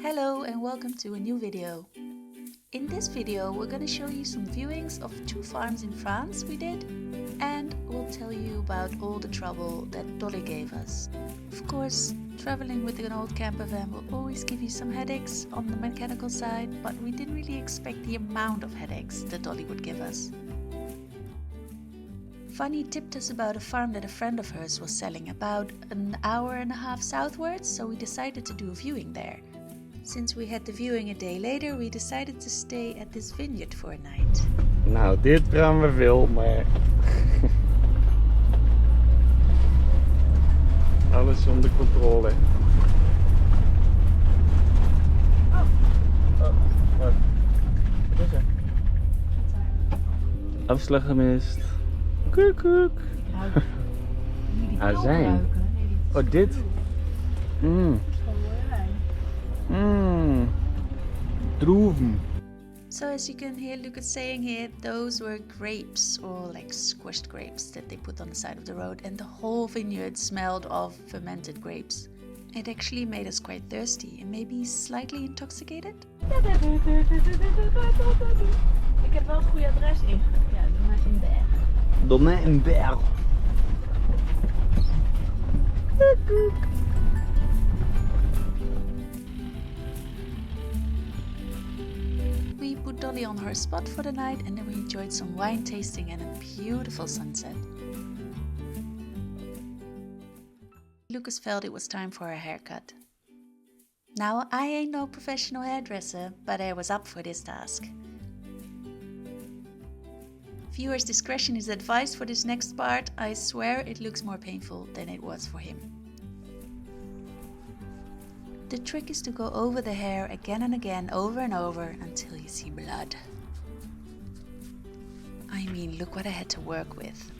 Hello and welcome to a new video. In this video we're going to show you some viewings of 2 farms in France we did, and we'll tell you about all the trouble that Dolly gave us. Of course, traveling with an old camper van will always give you some headaches on the mechanical side, but we didn't really expect the amount of headaches that Dolly would give us. Fanny tipped us about a farm that a friend of hers was selling about an hour and a half southwards, so we decided to do a viewing there. Since we had the viewing a day later, we decided to stay at this vineyard for a night. Nou, dit gaan we veel, maar alles onder controle. Wat? Wat is er? Afslag gemist. Koek koek. Azijn. Oh, dit? Droeven. So as you can hear Lukas saying here, those were grapes, or like squished grapes that they put on the side of the road, and the whole vineyard smelled of fermented grapes. It actually made us quite thirsty and maybe slightly intoxicated. Ik heb wel het goede adres in. Ja, Door mij een berg. We put Dolly on her spot for the night and then we enjoyed some wine tasting and a beautiful sunset. Lukas felt it was time for a haircut. Now, I ain't no professional hairdresser, but I was up for this task. Viewers' discretion is advised for this next part. I swear it looks more painful than it was for him. The trick is to go over the hair again and again, over and over, until you see blood. I mean, look what I had to work with.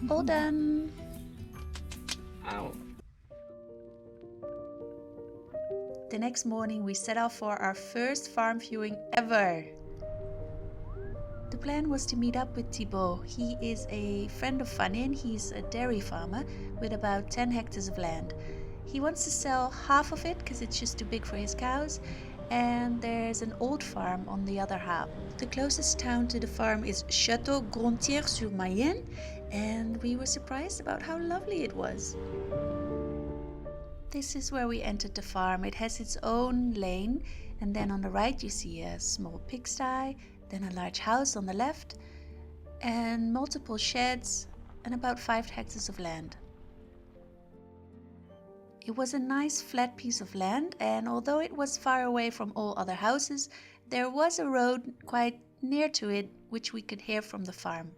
All done! Auw. The next morning we set off for our first farm viewing ever. The plan was to meet up with Thibaut. He is a friend of Fanny and he's a dairy farmer with about 10 hectares of land. He wants to sell half of it because it's just too big for his cows, and there's an old farm on the other half. The closest town to the farm is Château-Gontier-sur-Mayenne, and we were surprised about how lovely it was. This is where we entered the farm. It has its own lane, and then on the right you see a small pigsty, then a large house on the left, and multiple sheds, and about 5 hectares of land. It was a nice flat piece of land, and although it was far away from all other houses, there was a road quite near to it which we could hear from the farm.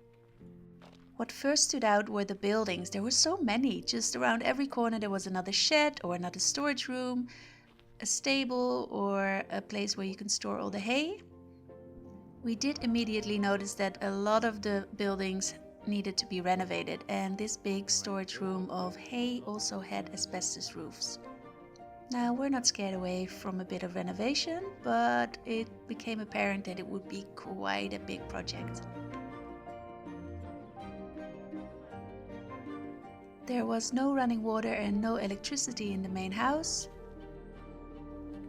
What first stood out were the buildings. There were so many. Just around every corner there was another shed or another storage room, a stable, or a place where you can store all the hay. We did immediately notice that a lot of the buildings needed to be renovated, and this big storage room of hay also had asbestos roofs. Now, we're not scared away from a bit of renovation, but it became apparent that it would be quite a big project. There was no running water and no electricity in the main house,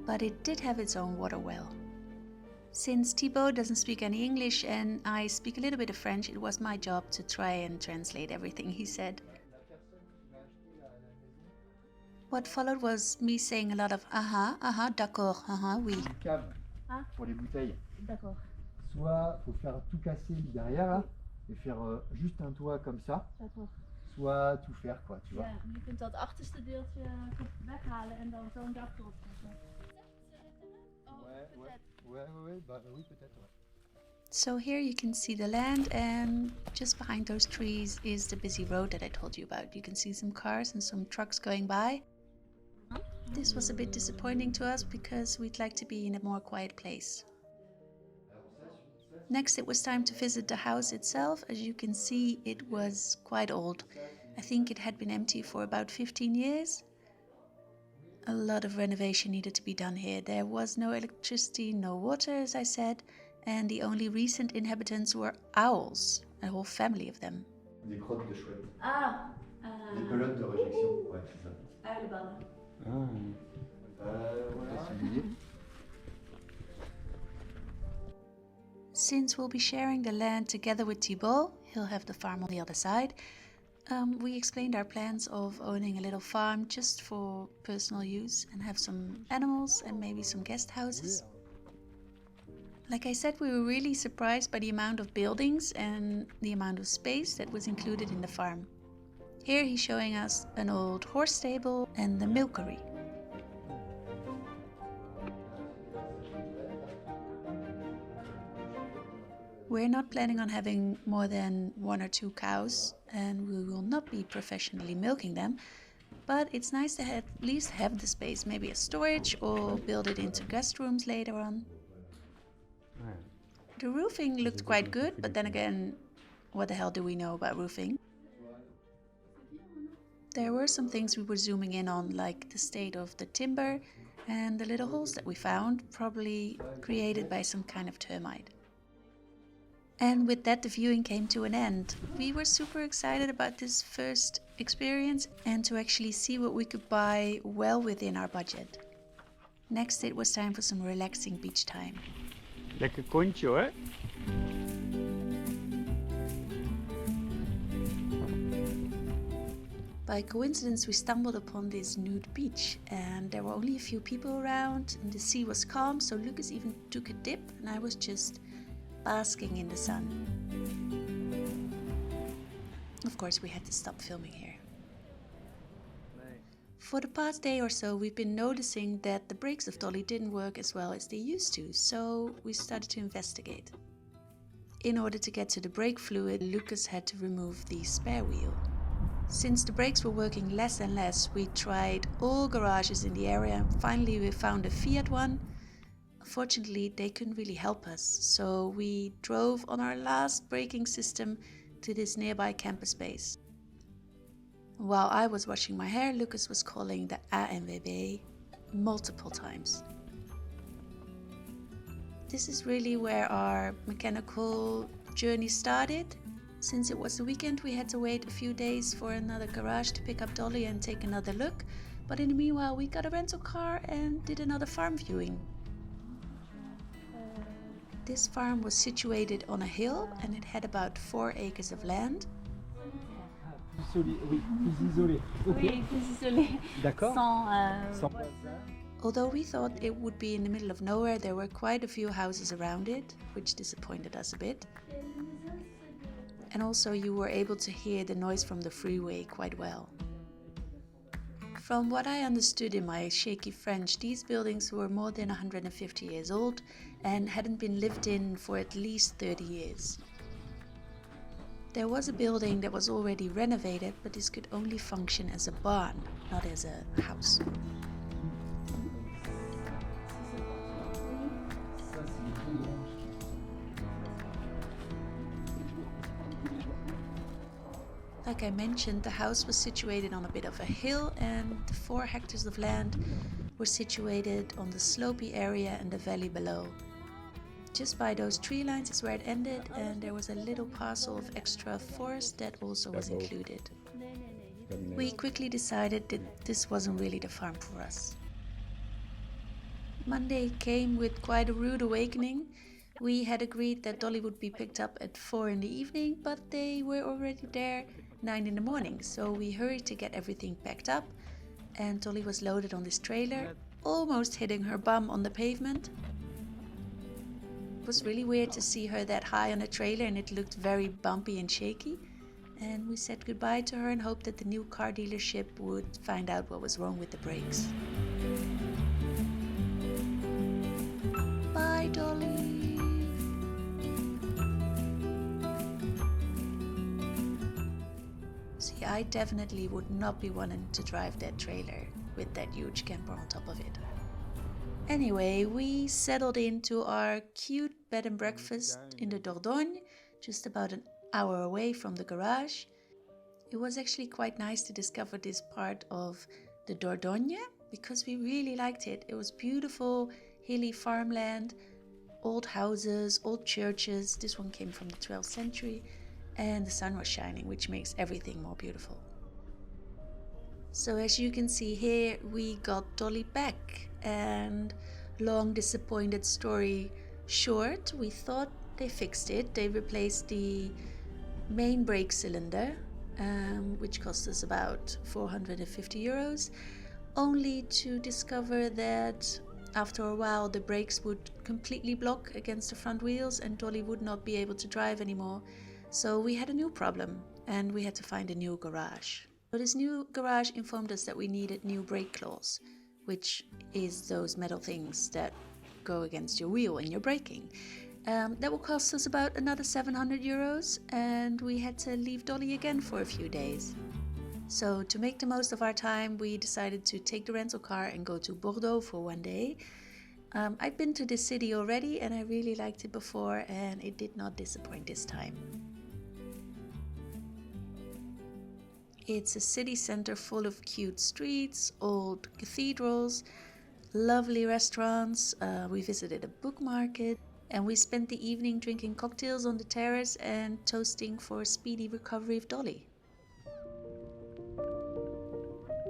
but it did have its own water well. Since Thibaut doesn't speak any English and I speak a little bit of French, it was my job to try and translate everything he said. What followed was me saying a lot of d'accord, oui. Cave Ah. pour les bouteilles. D'accord. Soit faut faire tout casser derrière là, et faire juste un toit comme ça, D'accord. soit tout faire quoi, tu vois. Ja, je kunt dat achterste deeltje weghalen en dan zo'n dak erop zetten. Ouais, bah oui peut-être. Ouais. So here you can see the land, and just behind those trees is the busy road that I told you about. You can see some cars and some trucks going by. This was a bit disappointing to us because we'd like to be in a more quiet place. Next, it was time to visit the house itself. As you can see, it was quite old. I think it had been empty for about 15 years. A lot of renovation needed to be done here. There was no electricity, no water, as I said, and the only recent inhabitants were owls, a whole family of them. Des crottes de chouettes. Ah, Des pelotes de réjection, ouais, c'est ça. uilenballen. Since we'll be sharing the land together with Thibault, he'll have the farm on the other side. We explained our plans of owning a little farm just for personal use and have some animals and maybe some guest houses. Like I said, we were really surprised by the amount of buildings and the amount of space that was included in the farm. Here he's showing us an old horse stable and the milkery. We're not planning on having more than 1 or 2 cows, and we will not be professionally milking them, but it's nice to at least have the space, maybe as storage or build it into guest rooms later on. The roofing looked quite good, but then again, what the hell do we know about roofing? There were some things we were zooming in on, like the state of the timber and the little holes that we found, probably created by some kind of termite. And with that, the viewing came to an end. We were super excited about this first experience and to actually see what we could buy well within our budget. Next, it was time for some relaxing beach time. Lekker kontje hoor. By coincidence, we stumbled upon this nude beach and there were only a few people around and the sea was calm, so Lucas even took a dip and I was just basking in the sun. Of course, we had to stop filming here. For the past day or so, we've been noticing that the brakes of Dolly didn't work as well as they used to, so we started to investigate. In order to get to the brake fluid, Lucas had to remove the spare wheel. Since the brakes were working less and less, we tried all garages in the area and finally we found a Fiat one. Unfortunately, they couldn't really help us, so we drove on our last braking system to this nearby camper space. While I was washing my hair, Lucas was calling the ANWB multiple times. This is really where our mechanical journey started. Since it was the weekend, we had to wait a few days for another garage to pick up Dolly and take another look. But in the meanwhile, we got a rental car and did another farm viewing. This farm was situated on a hill and it had about 4 acres of land. Oui, plus isolé. Oui, plus isolé. D'accord. Sans, Although we thought it would be in the middle of nowhere, there were quite a few houses around it, which disappointed us a bit. And also you were able to hear the noise from the freeway quite well. From what I understood in my shaky French, these buildings were more than 150 years old and hadn't been lived in for at least 30 years. There was a building that was already renovated, but this could only function as a barn, not as a house. Like I mentioned, the house was situated on a bit of a hill and the 4 hectares of land were situated on the slopey area and the valley below. Just by those tree lines is where it ended, and there was a little parcel of extra forest that also was included. We quickly decided that this wasn't really the farm for us. Monday came with quite a rude awakening. We had agreed that Dolly would be picked up at 4 in the evening, but they were already there 9 in the morning, so we hurried to get everything packed up, and Dolly was loaded on this trailer, almost hitting her bum on the pavement. It was really weird to see her that high on a trailer and it looked very bumpy and shaky. And we said goodbye to her and hoped that the new car dealership would find out what was wrong with the brakes. Bye, Dolly! See, I definitely would not be wanting to drive that trailer with that huge camper on top of it. Anyway, we settled into our cute bed and breakfast in the Dordogne, just about an hour away from the garage. It was actually quite nice to discover this part of the Dordogne because we really liked it. It was beautiful, hilly farmland, old houses, old churches. This one came from the 12th century and the sun was shining, which makes everything more beautiful. So as you can see here, we got Dolly back, and long disappointed story short, we thought they fixed it. They replaced the main brake cylinder, which cost us about 450 euros, only to discover that after a while the brakes would completely block against the front wheels and Dolly would not be able to drive anymore. So we had a new problem and we had to find a new garage. So this new garage informed us that we needed new brake claws, which is those metal things that go against your wheel when you're braking. That will cost us about another 700 euros and we had to leave Dolly again for a few days. So to make the most of our time, we decided to take the rental car and go to Bordeaux for one day. I'd been to this city already and I really liked it before, and it did not disappoint this time. It's a city center full of cute streets, old cathedrals, lovely restaurants. We visited a book market and we spent the evening drinking cocktails on the terrace and toasting for a speedy recovery of Dolly.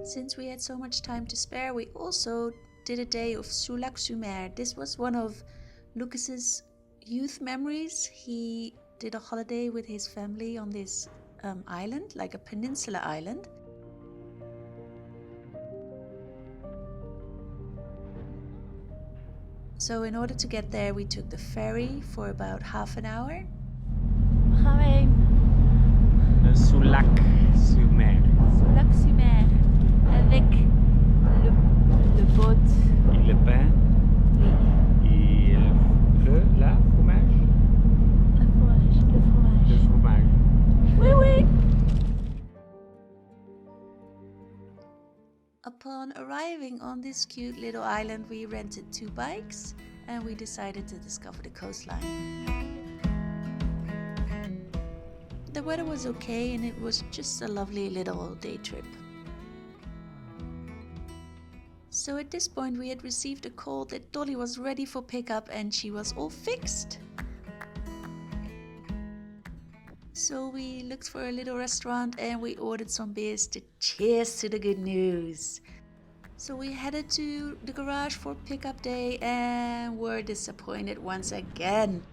Since we had so much time to spare, we also did a day of Soulac-sur-Mer. This was one of Lucas's youth memories. He did a holiday with his family on this island, like a peninsula island. So in order to get there, we took the ferry for about half an hour. Waar gaan we heen? Soulac-sur-Mer. Soulac-sur-Mer. Avec le boat. Et le pain. Et la fromage. Le fromage. Le fromage. Oui, oui. Upon arriving on this cute little island, we rented 2 bikes and we decided to discover the coastline. The weather was okay and it was just a lovely little day trip. So at this point we had received a call that Dolly was ready for pickup and she was all fixed. So we looked for a little restaurant and we ordered some beers to cheers to the good news. So we headed to the garage for pickup day and were disappointed once again.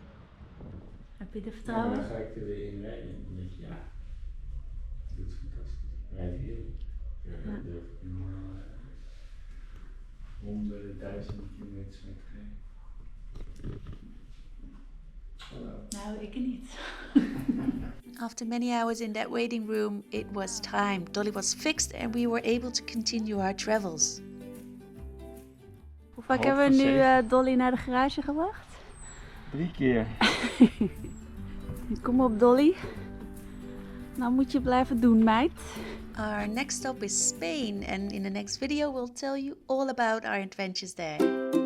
Heb je de Ja, vertrouwen? dan ga ik er weer in rijden. Dan denk je, ja, dat doet fantastisch. Rijdt heerlijk. Ja, dan durf ik nu maar honderden, duizenden kilometers mee te rijden. Hallo. Nou, ik niet. After many hours in that waiting room, it was time. Dolly was fixed and we were able to continue our travels. Hoe vaak hebben we nu Dolly naar de garage gebracht? 3 keer. Kom op, Dolly. Nou moet je blijven doen, meid. Our next stop is Spain, and in the next video we'll tell you all about our adventures there.